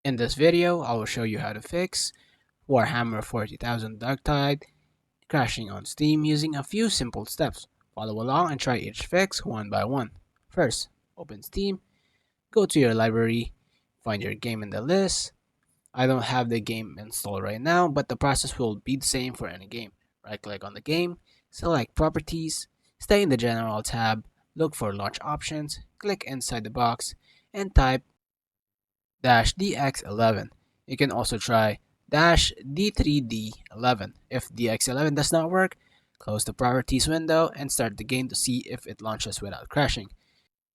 In this video, I will show you how to fix Warhammer 40,000 Darktide crashing on Steam using a few simple steps. Follow along and try each fix one by one. First, open Steam, go to your library, find your game in the list. I don't have the game installed right now, but the process will be the same for any game. Right click on the game, select Properties, stay in the General tab, look for Launch Options, click inside the box, and type -DX11. You can also try -D3D11. If DX11 does not work, close the properties window and start the game to see if it launches without crashing.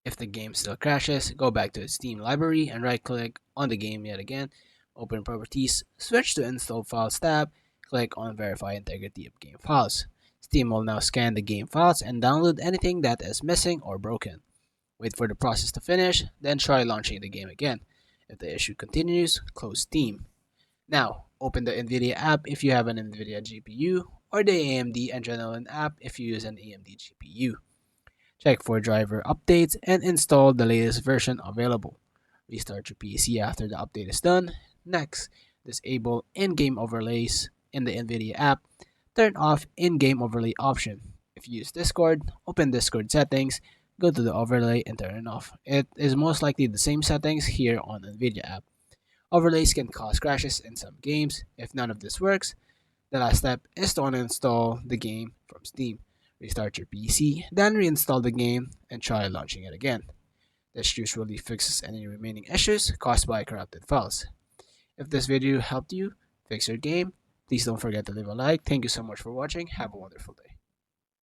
If the game still crashes, go back to the Steam library and right click on the game yet again, open properties, switch to install files tab, click on verify integrity of game files. Steam will now scan the game files and download anything that is missing or broken. Wait for the process to finish, then try launching the game again. If the issue continues, close Steam. Now, open the NVIDIA app if you have an NVIDIA GPU, or the AMD Adrenalin app if you use an AMD GPU. Check for driver updates and install the latest version available. Restart your PC after the update is done. Next, disable in-game overlays in the NVIDIA app. Turn off in-game overlay option. If you use Discord, open Discord settings, go to the overlay and turn it off. It is most likely the same settings here on the NVIDIA app. Overlays can cause crashes in some games. If none of this works, the last step is to uninstall the game from Steam. Restart your PC, then reinstall the game and try launching it again. This usually fixes any remaining issues caused by corrupted files. If this video helped you fix your game, please don't forget to leave a like. Thank you so much for watching. Have a wonderful day.